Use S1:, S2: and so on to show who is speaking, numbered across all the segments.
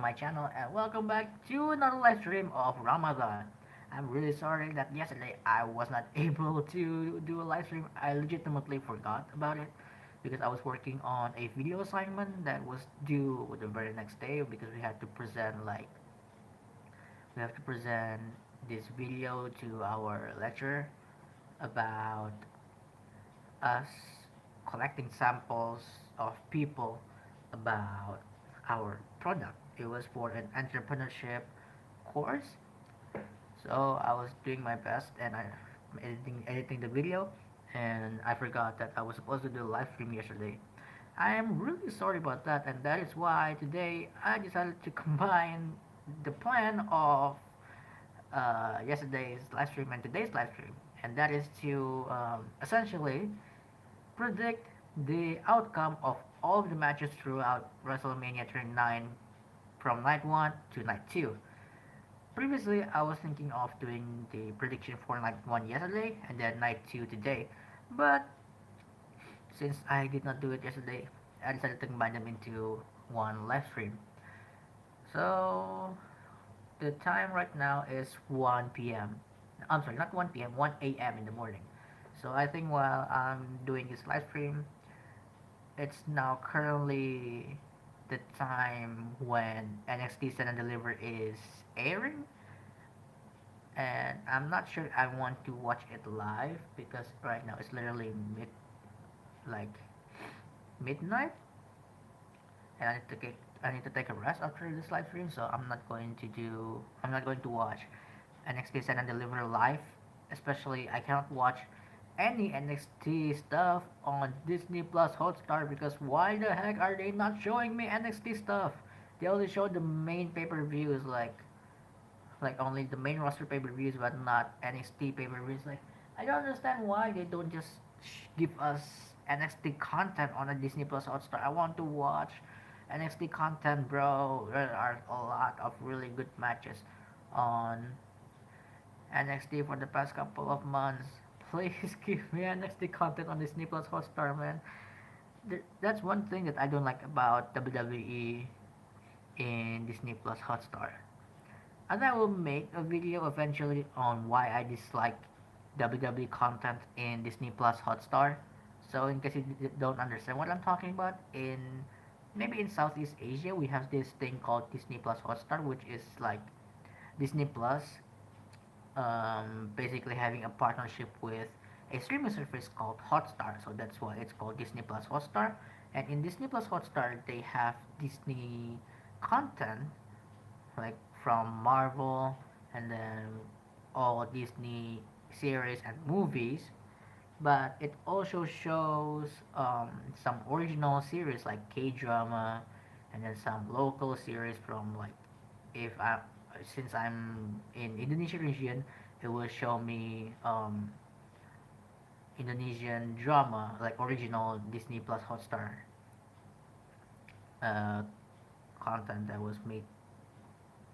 S1: my channel and welcome back to another live stream of Ramadan. I'm really sorry that yesterday I was not able to do a live stream. I legitimately forgot about it because I was working on a video assignment that was due the very next day because we have to present this video to our lecturer about us collecting samples of people about our product. It was for an entrepreneurship course. So I was doing my best and I editing the video and I forgot that I was supposed to do a live stream yesterday. I am really sorry about that and that is why today I decided to combine the plan of yesterday's live stream and today's live stream, and that is to essentially predict the outcome of all of the matches throughout WrestleMania 39 from night 1 to night 2. Previously, I was thinking of doing the prediction for night 1 yesterday and then night 2 today, but since I did not do it yesterday, I decided to combine them into one live stream. So, the time right now is 1 p.m. I'm sorry, not 1 p.m., 1 a.m. in the morning. So I think while I'm doing this live stream, it's now currently the time when NXT Stand and Deliver is airing, and I'm not sure I want to watch it live because right now it's literally like midnight, and I need to take a rest after this live stream, so I'm not going to watch NXT Stand and Deliver live. Especially I cannot watch any NXT stuff on Disney Plus Hotstar because why the heck are they not showing me NXT stuff? They only show the main pay-per-views like only the main roster pay-per-views but not NXT pay-per-views. Like I don't understand why they don't just give us NXT content on a Disney Plus Hotstar. I want to watch NXT content, bro. There are a lot of really good matches on NXT for the past couple of months. Please give me NXT content on Disney Plus Hotstar, man. That's one thing that I don't like about WWE in Disney Plus Hotstar. And I will make a video eventually on why I dislike WWE content in Disney Plus Hotstar. So in case you don't understand what I'm talking about, in maybe in Southeast Asia we have this thing called Disney Plus Hotstar, which is like Disney Plus basically having a partnership with a streaming service called Hotstar. So that's why it's called Disney Plus Hotstar. And in Disney Plus Hotstar, they have Disney content like from Marvel and then all Disney series and movies. But it also shows some original series like K drama and then some local series from like if I since I'm in Indonesia region, it will show me Indonesian drama like original Disney Plus Hotstar uh, content that was made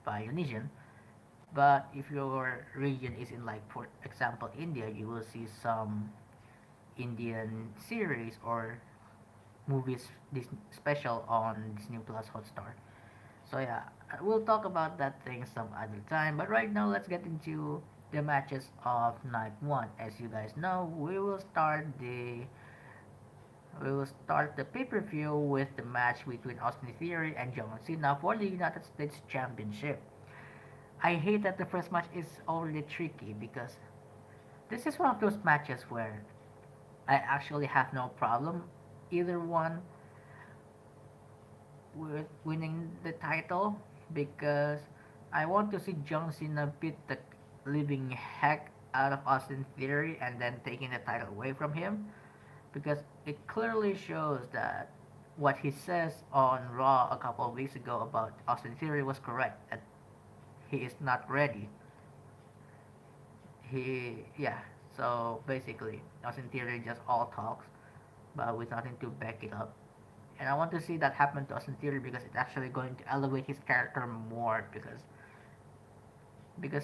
S1: by Indonesian. But if your region is in like for example India, you will see some Indian series or movies special on Disney Plus Hotstar. So yeah, we'll talk about that thing some other time. But right now, let's get into the matches of night one. As you guys know, we will start the pay-per-view with the match between Austin Theory and John Cena for the United States Championship. I hate that the first match is already tricky because this is one of those matches where I actually have no problem either one with winning the title because I want to see John Cena beat the living heck out of Austin Theory and then taking the title away from him because it clearly shows that what he says on Raw a couple of weeks ago about Austin Theory was correct, that he is not ready. Yeah, so basically Austin Theory just all talks but with nothing to back it up. And I want to see that happen to Austin Theory because it's actually going to elevate his character more because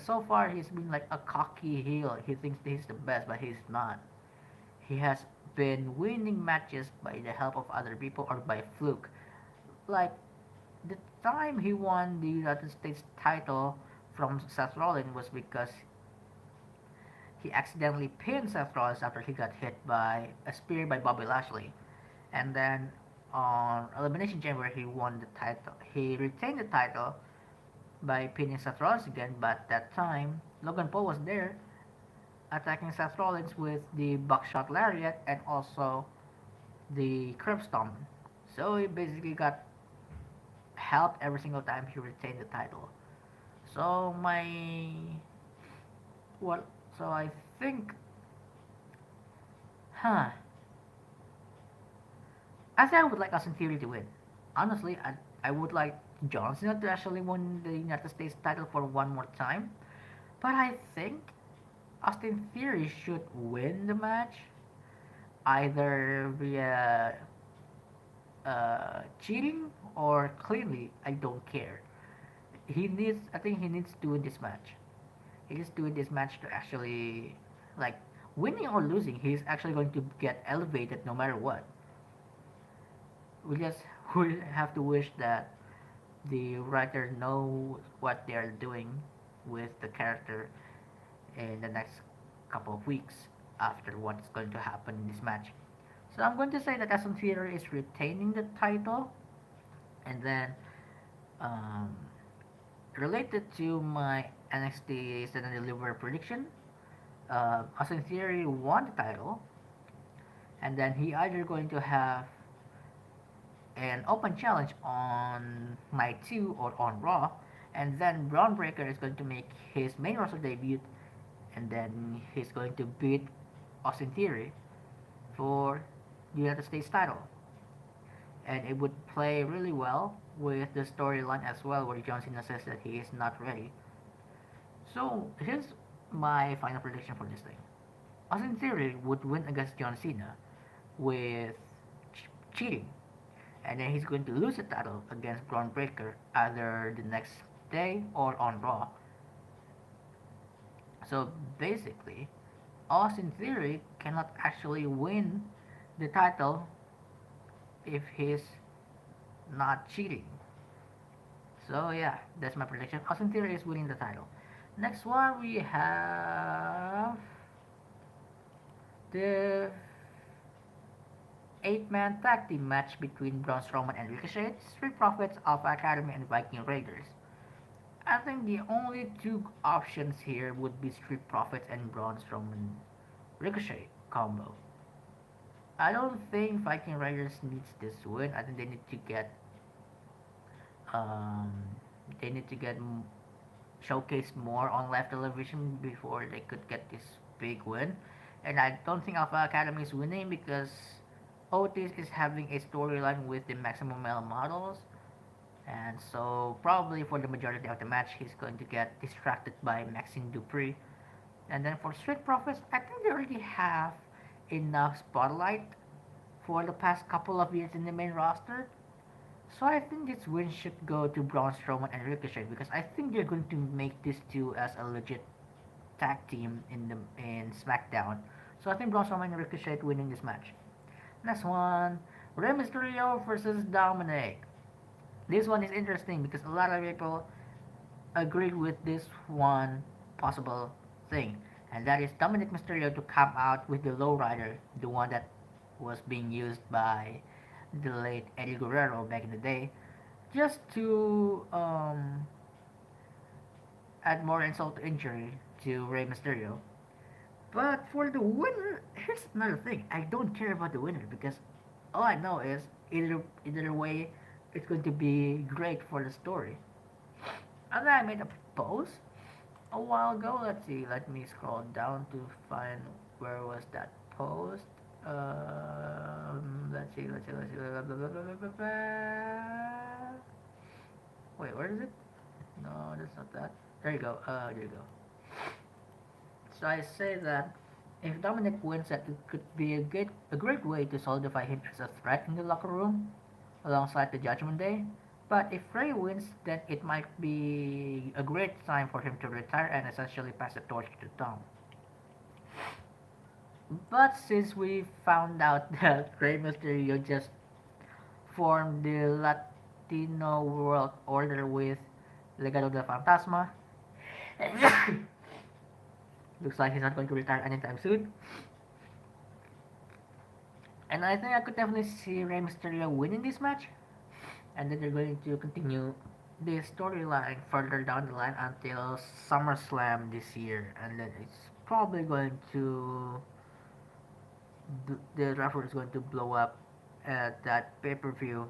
S1: so far he's been like a cocky heel. He thinks he's the best, but he's not. He has been winning matches by the help of other people or by fluke. Like the time he won the United States title from Seth Rollins was because he accidentally pinned Seth Rollins after he got hit by a spear by Bobby Lashley. And then on Elimination Chamber, he won the title. He retained the title by pinning Seth Rollins again, but that time Logan Paul was there attacking Seth Rollins with the buckshot lariat and also the curb stomp. So he basically got helped every single time he retained the title. So my what? So I think, huh? I think I would like Austin Theory to win. Honestly, I would like John Cena to actually win the United States title for one more time. But I think Austin Theory should win the match either via cheating or cleanly. I don't care. I think he needs to win this match. He needs to win this match to actually, like, winning or losing, he's actually going to get elevated no matter what. We just we have to wish that the writer knows what they are doing with the character in the next couple of weeks after what's going to happen in this match. So I'm going to say that Aston Theater is retaining the title, and then um, related to my NXT Stand and Deliver prediction, Austin Theory won the title, and then he either going to have an open challenge on night 2 or on Raw, and then Braun Breaker is going to make his main roster debut, and then he's going to beat Austin Theory for the United States title. And it would play really well with the storyline as well, where John Cena says that he is not ready. So here's my final prediction for this thing. Austin Theory would win against John Cena with cheating, and then he's going to lose the title against Braun Breaker either the next day or on Raw. So basically, Austin Theory cannot actually win the title if he's not cheating. So yeah, that's my prediction. Austin Theory is winning the title. Next one we have the 8-man tag team match between Braun Strowman and Ricochet, Street Profits, Alpha Academy, and Viking Raiders. I think the only two options here would be Street Profits and Braun Strowman Ricochet combo. I don't think Viking Raiders needs this win. I think um, they need to get showcased more on live television before they could get this big win. And I don't think Alpha Academy is winning because Otis is having a storyline with the Maximum Male models, and so probably for the majority of the match, he's going to get distracted by Maxine Dupree. And then for Street Profits, I think they already have enough spotlight for the past couple of years in the main roster. So I think this win should go to Braun Strowman and Ricochet because I think they're going to make these two as a legit tag team in SmackDown. So I think Braun Strowman and Ricochet winning this match. Next one, Rey Mysterio versus Dominic. This one is interesting because a lot of people agreed with this one possible thing, and that is Dominic Mysterio to come out with the lowrider, the one that was being used by the late Eddie Guerrero back in the day, just to add more insult to injury to Rey Mysterio. But for the winner, here's another thing. I don't care about the winner because all I know is either way, it's going to be great for the story. And then I made a post a while ago. Let's see. Let me scroll down to find where was that post. Let's see. Let's see. Let's see. Wait, where is it? No, that's not that. There you go. There you go. So I say that if Dominic wins, that it could be a great way to solidify him as a threat in the locker room, alongside the Judgment Day. But if Rey wins, then it might be a great time for him to retire and essentially pass the torch to Dom. But since we found out that Rey Mysterio just formed Latino World Order with Legado del Fantasma. Looks like he's not going to retire anytime soon. And I think I could definitely see Rey Mysterio winning this match. And then they're going to continue this storyline further down the line until SummerSlam this year. And then it's probably going to. The referee is going to blow up at that pay per view.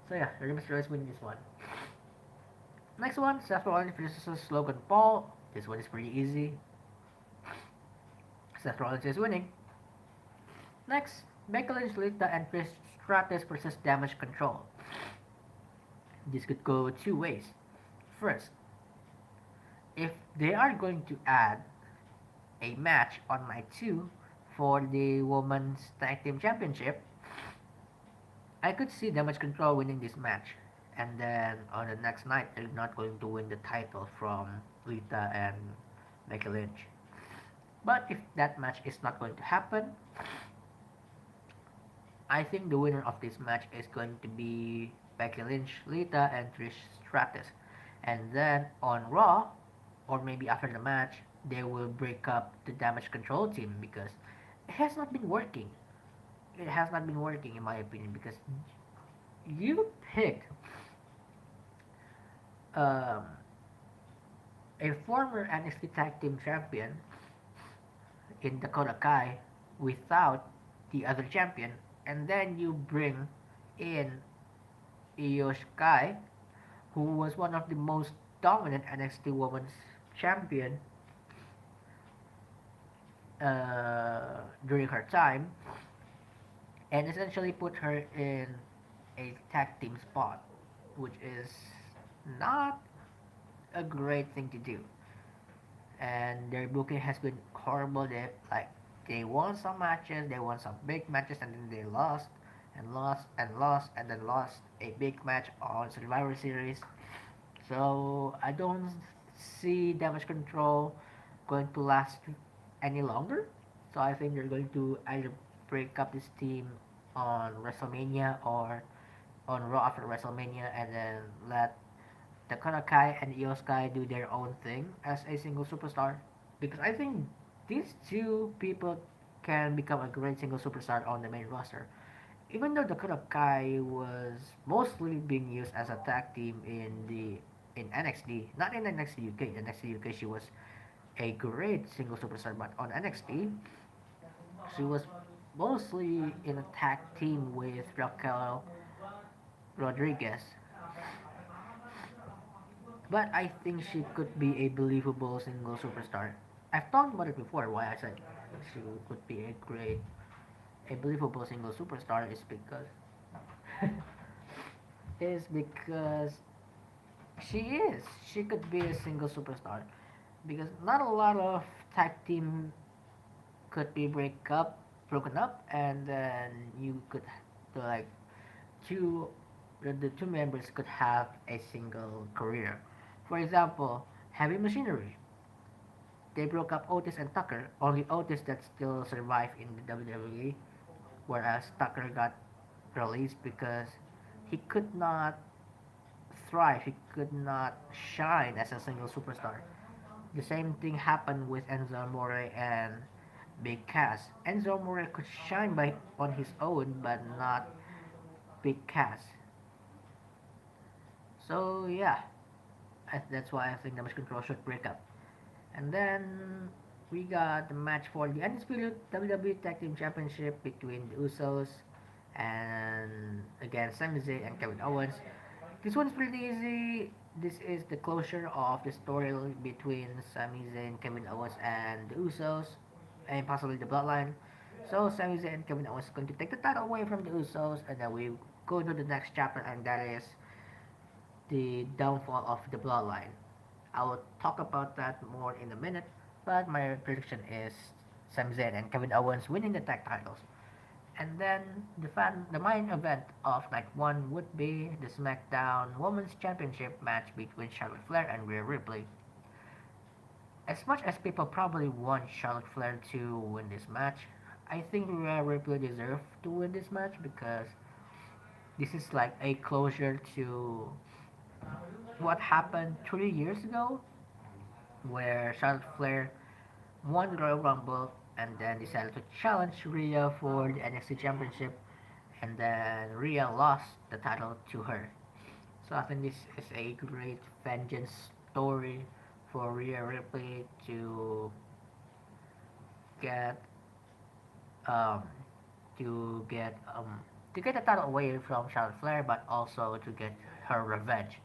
S1: So yeah, Rey Mysterio is winning this one. Next one, Seth Rollins versus Logan Paul. This one is pretty easy. Seth Rollins is winning. Next, Becky Lynch, Lita, and Trish Stratus versus Damage Control. This could go two ways. First, if they are going to add a match on night 2 for the Women's Tag Team Championship, I could see Damage Control winning this match. And then on the next night, they're not going to win the title from Lita and Becky Lynch. But if that match is not going to happen, I think the winner of this match is going to be Becky Lynch, Lita, and Trish Stratus. And then on Raw, or maybe after the match, they will break up the Damage Control team because it has not been working. It has not been working, in my opinion, because you picked um, a former NXT Tag Team Champion in Dakota Kai without the other champion, and then you bring in Io Sky, who was one of the most dominant NXT Women's Champion during her time, and essentially put her in a tag team spot, which is not a great thing to do. And their booking has been horrible. They won some matches, they won some big matches, and then they lost and lost and lost and then lost a big match on Survivor Series. So I don't see Damage Control going to last any longer. So I think they're going to either break up this team on WrestleMania or on Raw after WrestleMania, and then let Dakota Kai and Io Sky do their own thing as a single superstar. Because I think these two people can become a great single superstar on the main roster. Even though Dakota Kai was mostly being used as a tag team in NXT, not in NXT UK. NXT UK she was a great single superstar, but on NXT she was mostly in a tag team with Raquel Rodriguez. But I think she could be a believable single superstar. I've talked about it before. Why I said she could be a believable single superstar is because she is. She could be a single superstar because not a lot of tag team could be broken up, and then you could like two the two members could have a single career. For example, Heavy Machinery. They broke up Otis and Tucker. Only Otis that still survived in the WWE, whereas Tucker got released because he could not thrive. He could not shine as a single superstar. The same thing happened with Enzo Amore and Big Cass. Enzo Amore could shine by on his own, but not Big Cass. So yeah, that's why I think Damage Control should break up. And then we got the match for the Undisputed WWE Tag Team Championship between the Usos and against Sami Zayn and Kevin Owens. This one's pretty easy. This is the closure of the story between Sami Zayn, Kevin Owens, and the Usos, and possibly the Bloodline. So Sami Zayn and Kevin Owens is going to take the title away from the Usos, and then we go to the next chapter, and that is the downfall of the Bloodline. I will talk about that more in a minute, but my prediction is Sami Zayn and Kevin Owens winning the tag titles. And then the main event of night one would be the SmackDown Women's Championship match between Charlotte Flair and Rhea Ripley. As much as people probably want Charlotte Flair to win this match, I think Rhea Ripley deserves to win this match because This is like a closure to what happened 3 years ago, where Charlotte Flair won the Royal Rumble and then decided to challenge Rhea for the NXT Championship, and then Rhea lost the title to her. So I think this is a great vengeance story for Rhea Ripley get um, to get to get the title away from Charlotte Flair, but also to get her revenge.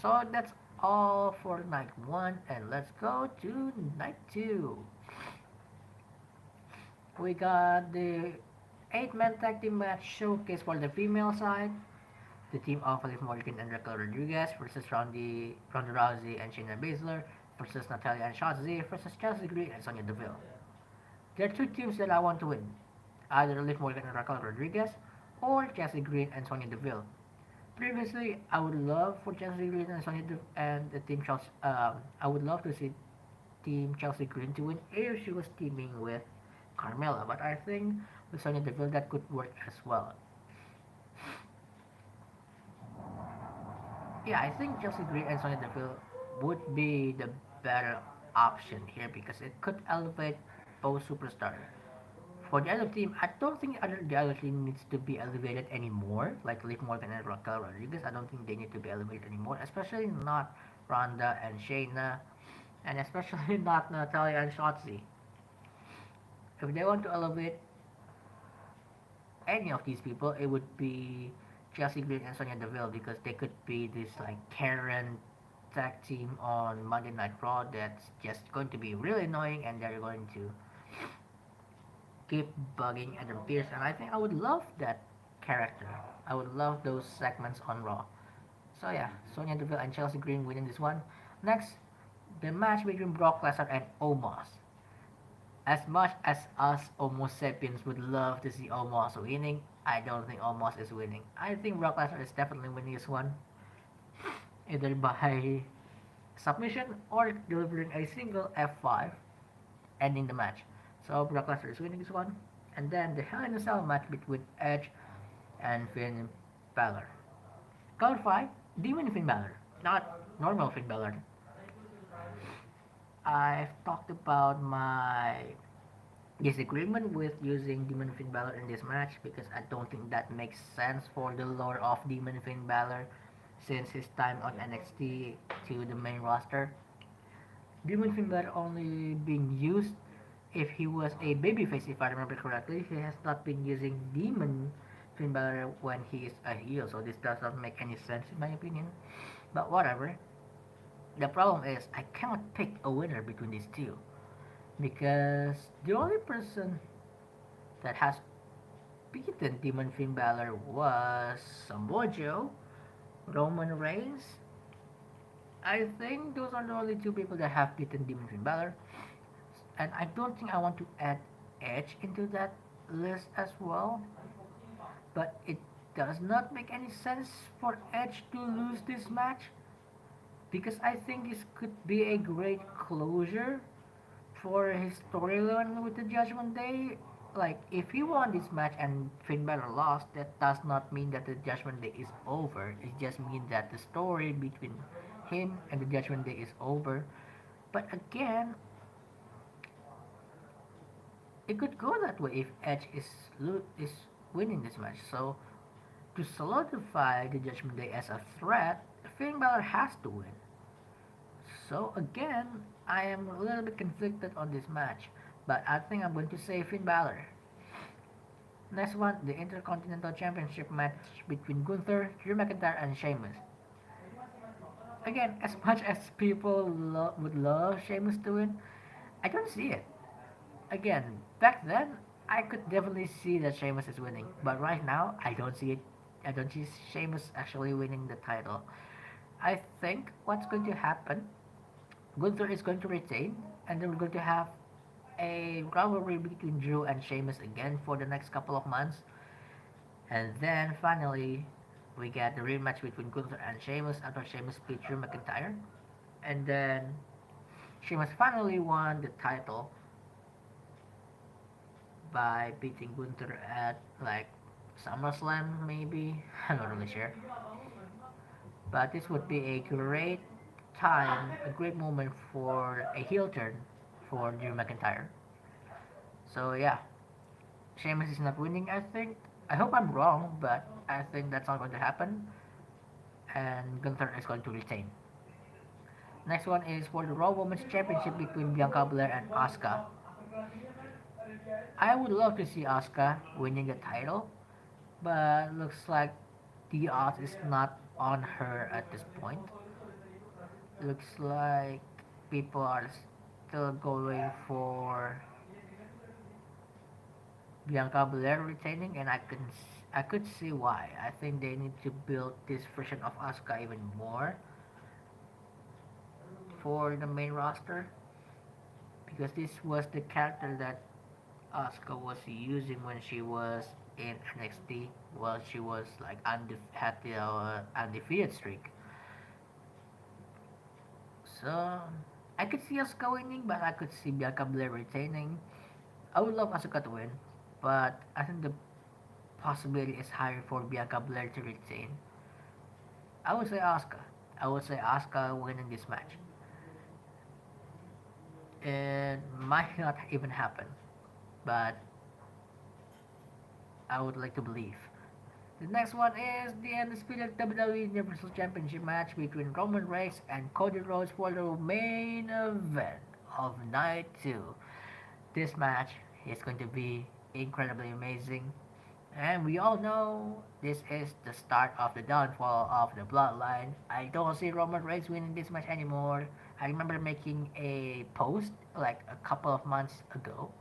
S1: So that's all for night one, and let's go to night two. We got the eight-man tag team match showcase for the female side. The team of Liv Morgan and Raquel Rodriguez versus Ronda Rousey and Shayna Baszler versus Natalia and Shotzi versus Chelsea Green and Sonya Deville. There are two teams that I want to win, either Liv Morgan and Raquel Rodriguez or Chelsea Green and Sonya Deville. Previously, I would love for Chelsea Green and and the team Chelsea. I would love to see Team Chelsea Green to win if she was teaming with Carmella, but I think with Sonya Deville that could work as well. Yeah, I think Chelsea Green and Sonya Deville would be the better option here because it could elevate both superstars. For the other team, I don't think the other team needs to be elevated anymore. Like Liv Morgan and Raquel Rodriguez, I don't think they need to be elevated anymore. Especially not Ronda and Shayna, and especially not Natalia and Shotzi. If they want to elevate any of these people, it would be Chelsea Green and Sonya Deville because they could be this like Karen tag team on Monday Night Raw that's just going to be really annoying and they're going to keep bugging Adam Pearce, and I think I would love that character. I would love those segments on Raw. So yeah, Sonya Deville and Chelsea Green winning this one. Next, the match between Brock Lesnar and Omos. As much as us Homo sapiens would love to see Omos winning, I don't think Omos is winning. I think Brock Lesnar is definitely winning this one, either by submission or delivering a single F5 ending the match. So Brock Lesnar is winning this one. And then the Hell in a Cell match between Edge and Finn Balor. Clarify, Demon Finn Balor, not normal Finn Balor. I've talked about my disagreement with using Demon Finn Balor in this match because I don't think that makes sense for the lore of Demon Finn Balor since his time on NXT to the main roster. Demon Finn Balor only being used if he was a babyface, if I remember correctly. He has not been using Demon Finn Balor when he is a heel, so this does not make any sense in my opinion. But whatever. The problem is I cannot pick a winner between these two because the only person that has beaten Demon Finn Balor was Samoa Joe, Roman Reigns. I think those are the only two people that have beaten Demon Finn Balor, and I don't think I want to add Edge into that list as well. But it does not make any sense for Edge to lose this match because I think this could be a great closure for his storyline with the Judgment Day. Like, if he won this match and Finn Balor lost, that does not mean that the Judgment Day is over. It just means that the story between him and the Judgment Day is over. But again, it could go that way if Edge is winning this match. So to solidify the Judgment Day as a threat, Finn Balor has to win. So again, I am a little bit conflicted on this match, but I think I'm going to say Finn Balor. Next one, the Intercontinental Championship match between Gunther, Drew McIntyre, and Sheamus. Again, as much as people would love Sheamus to win, I don't see it. Again, back then, I could definitely see that Sheamus is winning, but right now, I don't see it. I don't see Sheamus actually winning the title. I think what's going to happen, Gunther is going to retain, and then we're going to have a rivalry between Drew and Sheamus again for the next couple of months. And then finally, we get the rematch between Gunther and Sheamus after Sheamus beat Drew McIntyre. And then Sheamus finally won the title by beating Gunther at like SummerSlam maybe. I'm not really sure, but this would be a great time, a great moment for a heel turn for Drew McIntyre. So yeah, Sheamus is not winning. I think. I hope I'm wrong, but I think that's not going to happen, and Gunther is going to retain. Next one is for the Raw Women's Championship between Bianca Belair and Asuka. I would love to see Asuka winning the title, but looks like the odds is not on her at this point. Looks like people are still going for Bianca Belair retaining, and I could see why. I think they need to build this version of Asuka even more for the main roster because this was the character that Asuka was using when she was in NXT. Well, she was like had the undefeated streak. So I could see Asuka winning, but I could see Bianca Belair retaining. I would love Asuka to win, but I think the possibility is higher for Bianca Belair to retain. I would say Asuka. I would say Asuka winning this match. It might not even happen, but I would like to believe. The next one is the undisputed WWE Universal Championship match between Roman Reigns and Cody Rhodes for the main event of night 2. This match is going to be incredibly amazing. And we all know this is the start of the downfall of the bloodline. I don't see Roman Reigns winning this match anymore. I remember making a post like a couple of months ago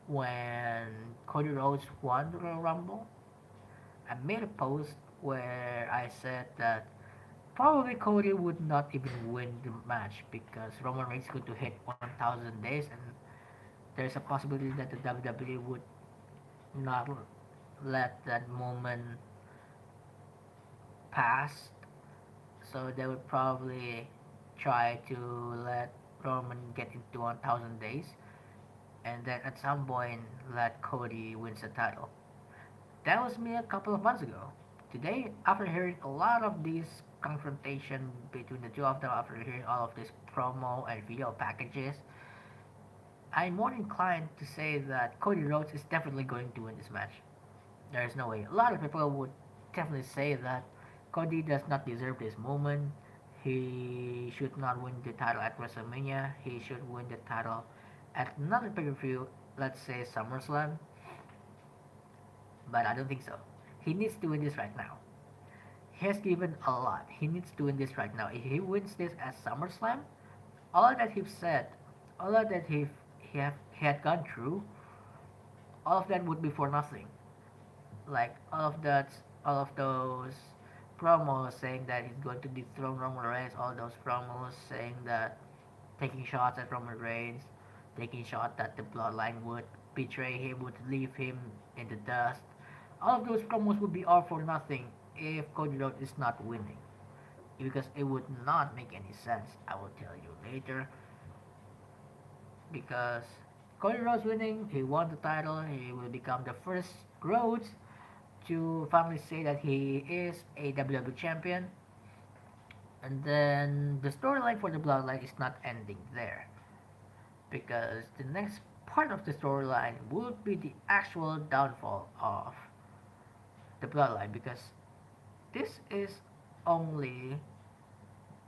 S1: when Cody Rhodes won the Royal Rumble. I made a post where I said that probably Cody would not even win the match because Roman Reigns is going to hit 1,000 days and there's a possibility that the WWE would not let that moment pass. So they would probably try to let Roman get into 1,000 days and then at some point let Cody wins the title. That was me a couple of months ago. Today, after hearing a lot of these confrontation between the two of them, after hearing all of these promo and video packages, I'm more inclined to say that Cody Rhodes is definitely going to win this match. There is no way. A lot of people would definitely say that Cody does not deserve this moment. He should not win the title at WrestleMania. He should win the title at another pay-per-view, let's say SummerSlam, but I don't think so. He needs to win this right now. He has given a lot. He needs to win this right now. If he wins this at SummerSlam, all that he's said, all that he had gone through, all of that would be for nothing. Like all of those promos saying that he's going to dethrone Roman Reigns, all those promos saying that taking shots at Roman Reigns, taking shots that the Bloodline would betray him, would leave him in the dust. All of those promos would be all for nothing if Cody Rhodes is not winning. Because it would not make any sense, I will tell you later. Because Cody Rhodes winning, he won the title, he will become the first Rhodes to finally say that he is a WWE champion. And then the storyline for the Bloodline is not ending there. Because the next part of the storyline would be the actual downfall of the Bloodline. Because this is only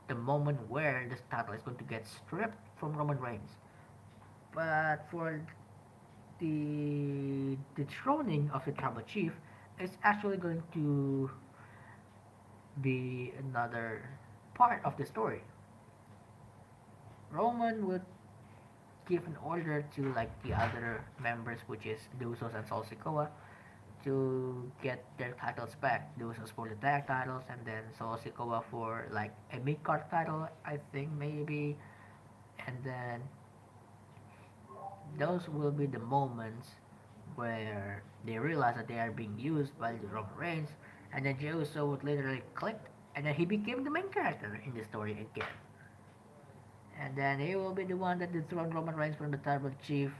S1: the moment where this title is going to get stripped from Roman Reigns. But for the dethroning of the tribal chief, it's actually going to be another part of the story. Roman would give an order to like the other members, which is the Usos and Sol Sikoa, to get their titles back. The Usos for the tag titles, and then Sol Sikoa for like a mid card title, I think maybe. And then those will be the moments where they realize that they are being used by the Roman Reigns, and then Jey Uso would literally click, and then he became the main character in the story again. And then he will be the one that dethroned Roman Reigns from the tribal chief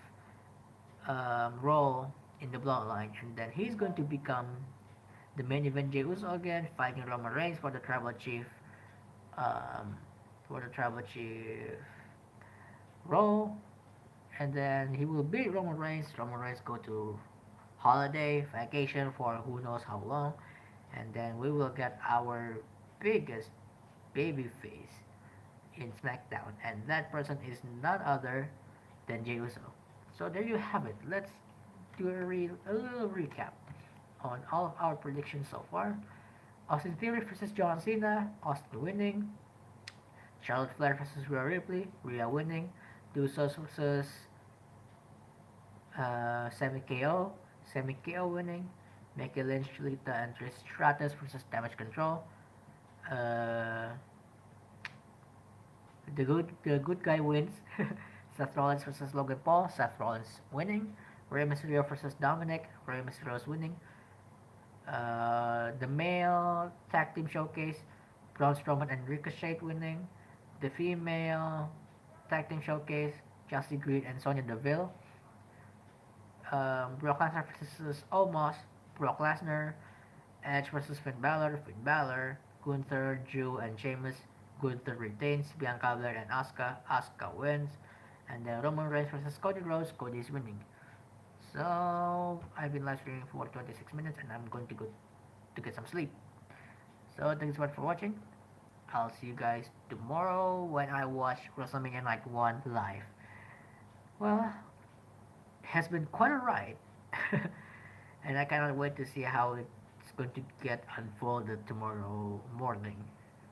S1: role in the bloodline, and then he's going to become The main event, Jey Uso again fighting Roman Reigns um, for the tribal chief role, and then he will beat Roman Reigns. Roman Reigns go to holiday vacation for who knows how long, and then we will get our biggest baby face in SmackDown, and that person is none other than Jey Uso. So there you have it. Let's do a little recap on all of our predictions so far. Austin Theory versus John Cena, Austin winning. Charlotte Flair versus Rhea Ripley, Rhea winning. Usos versus Semi KO, Semi KO winning. Becky Lynch, Lita, and Trish Stratus versus Damage Control. Uh, the good guy wins. Seth Rollins versus Logan Paul. Seth Rollins winning. Rey Mysterio versus Dominic. Rey Mysterio's winning. The male tag team showcase. Braun Strowman and Ricochet winning. The female tag team showcase. Chelsea Green and Sonya Deville. Brock Lesnar versus Omos. Brock Lesnar. Edge versus Finn Balor, Gunther, Drew, and Sheamus. Gunther retains. Bianca Belair and Asuka wins. And then Roman Reigns versus Cody Rhodes. Cody's winning. So I've been live streaming for 26 minutes, and I'm going to go to get some sleep. So thanks so much for watching. I'll see you guys tomorrow when I watch WrestleMania Night 1 live. Well, it has been quite a ride. And I cannot wait to see how it's going to get unfolded tomorrow morning.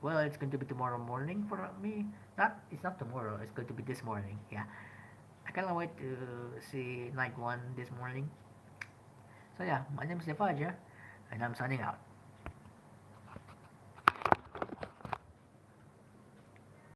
S1: Well, it's going to be tomorrow morning for me. It's not tomorrow. It's going to be this morning. Yeah, I cannot wait to see night one this morning. So yeah, my name is Lefaja, and I'm signing out.